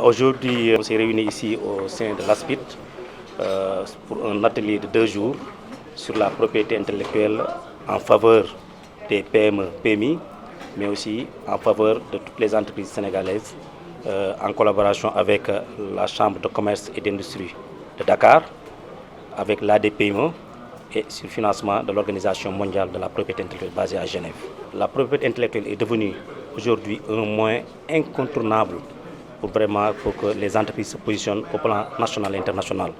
Aujourd'hui, on s'est réunis ici au sein de l'ASPIT pour un atelier de 2 jours sur la propriété intellectuelle en faveur des PME, PMI, mais aussi en faveur de toutes les entreprises sénégalaises, en collaboration avec la Chambre de commerce et d'industrie de Dakar, avec l'ADPME et sur le financement de l'Organisation mondiale de la propriété intellectuelle basée à Genève. La propriété intellectuelle est devenue aujourd'hui un moyen incontournable pour que les entreprises se positionnent au plan national et international.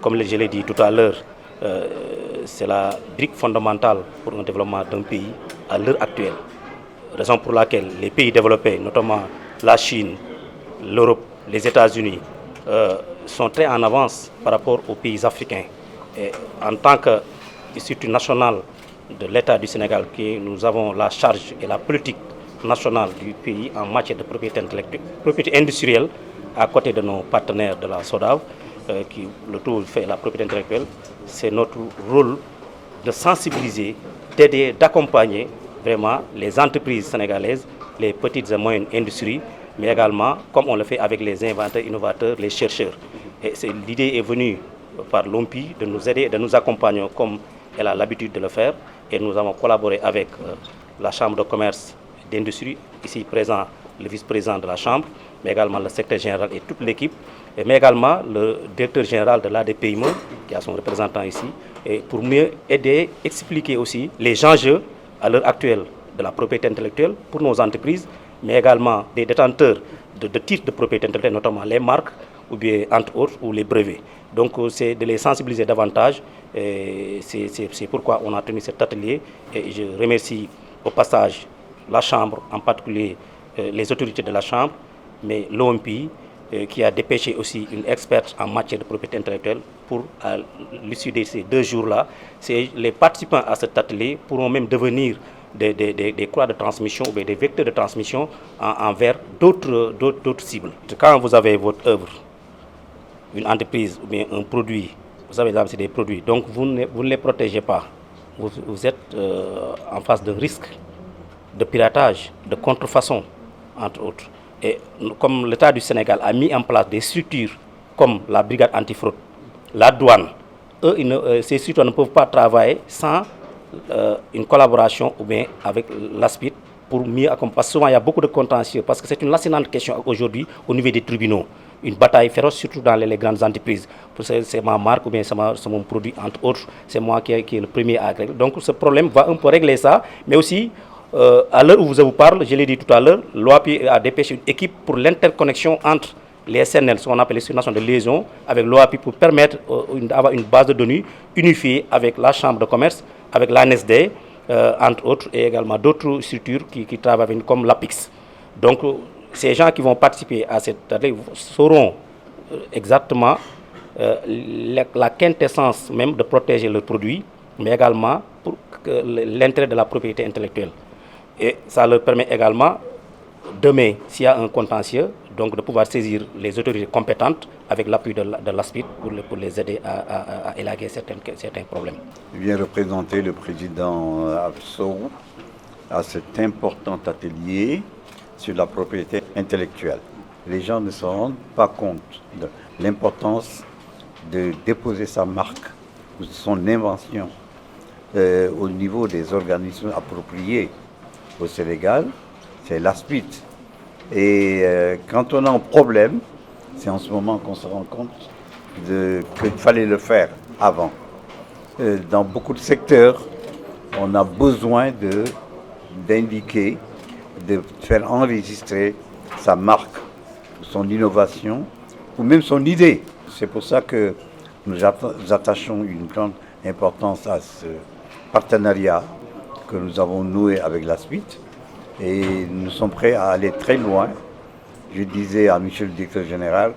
Comme je l'ai dit tout à l'heure, c'est la brique fondamentale pour un développement d'un pays à l'heure actuelle. Raison pour laquelle les pays développés, notamment la Chine, l'Europe, les États-Unis, sont très en avance par rapport aux pays africains. Et en tant qu'institut national de l'État du Sénégal, nous avons la charge et la politique nationale du pays en matière de propriété intellectuelle, propriété industrielle, à côté de nos partenaires de la SODAV, qui le tout fait la propriété intellectuelle. C'est notre rôle de sensibiliser, d'aider, d'accompagner vraiment les entreprises sénégalaises, les petites et moyennes industries, mais également, comme on le fait avec les inventeurs, innovateurs, les chercheurs. Et l'idée est venue par l'OMPI de nous aider, de nous accompagner comme elle a l'habitude de le faire. Et nous avons collaboré avec la Chambre de commerce et d'industrie, ici présent le vice-président de la Chambre, mais également le secrétaire général et toute l'équipe, mais également le directeur général de l'ADPME, qui a son représentant ici, et pour mieux aider, expliquer aussi les enjeux à l'heure actuelle de la propriété intellectuelle pour nos entreprises, mais également des détenteurs de titres de propriété intellectuelle, notamment les marques, ou bien entre autres, ou les brevets. Donc c'est de les sensibiliser davantage, c'est pourquoi on a tenu cet atelier, et je remercie au passage la Chambre, en particulier les autorités de la Chambre, mais l'OMPI, qui a dépêché aussi une experte en matière de propriété intellectuelle pour, à l'issue de ces 2 jours-là, les participants à cet atelier pourront même devenir des croix de transmission ou des vecteurs de transmission envers d'autres cibles. Quand vous avez votre œuvre, une entreprise ou bien un produit, vous savez, c'est des produits, donc vous ne les protégez pas. Vous êtes en face d'un risque de piratage, de contrefaçon, entre autres. Et comme l'État du Sénégal a mis en place des structures comme la brigade antifraude, la douane, ces structures ne peuvent pas travailler sans une collaboration ou bien avec l'ASPIT pour mieux accompagner. Parce que souvent il y a beaucoup de contentieux, parce que c'est une lancinante question aujourd'hui au niveau des tribunaux. Une bataille féroce, surtout dans les grandes entreprises. C'est ma marque ou bien c'est mon produit, entre autres, c'est moi qui est le premier à régler. Donc ce problème va un peu régler ça, mais aussi à l'heure où je vous parle, je l'ai dit tout à l'heure, l'OAPI a dépêché une équipe pour l'interconnexion entre les SNL, ce qu'on appelle les situations de liaison, avec l'OAPI pour permettre d'avoir une base de données unifiée avec la Chambre de commerce, avec l'ANSD, entre autres, et également d'autres structures qui travaillent comme l'APIX. Donc ces gens qui vont participer à cette atelier sauront exactement la quintessence même de protéger leurs produits, mais également pour l'intérêt de la propriété intellectuelle. Et ça leur permet également, demain, s'il y a un contentieux, donc de pouvoir saisir les autorités compétentes avec l'appui de l'ASPIT pour les aider à élaguer certains problèmes. Je viens représenter le président Abso à cet important atelier sur la propriété intellectuelle. Les gens ne se rendent pas compte de l'importance de déposer sa marque, son invention au niveau des organismes appropriés au Sénégal, c'est l'ASPIT. Et quand on a un problème, c'est en ce moment qu'on se rend compte qu'il fallait le faire avant. Dans beaucoup de secteurs, on a besoin d'indiquer, de faire enregistrer sa marque, son innovation ou même son idée. C'est pour ça que nous attachons une grande importance à ce partenariat que nous avons noué avec l'ASPIT et nous sommes prêts à aller très loin. Je disais à Michel le directeur général,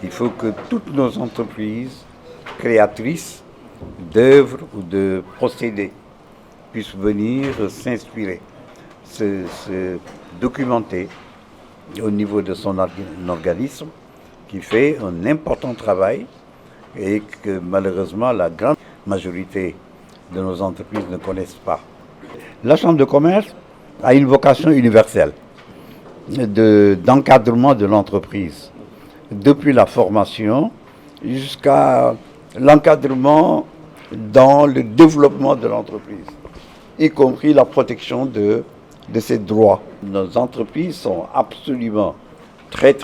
il faut que toutes nos entreprises créatrices d'œuvres ou de procédés puissent venir s'inspirer, se documenter au niveau de son organisme qui fait un important travail et que malheureusement la grande majorité de nos entreprises ne connaissent pas. La Chambre de commerce a une vocation universelle d'encadrement de l'entreprise. depuis la formation jusqu'à l'encadrement dans le développement de l'entreprise, y compris la protection de ses droits. Nos entreprises sont absolument très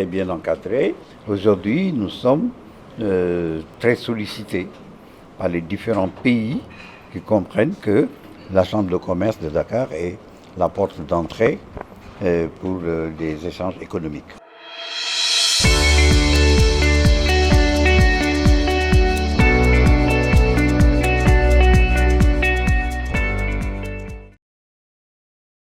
bien encadrées. Aujourd'hui, nous sommes très sollicités par les différents pays qui comprennent que la Chambre de commerce de Dakar est la porte d'entrée pour les échanges économiques.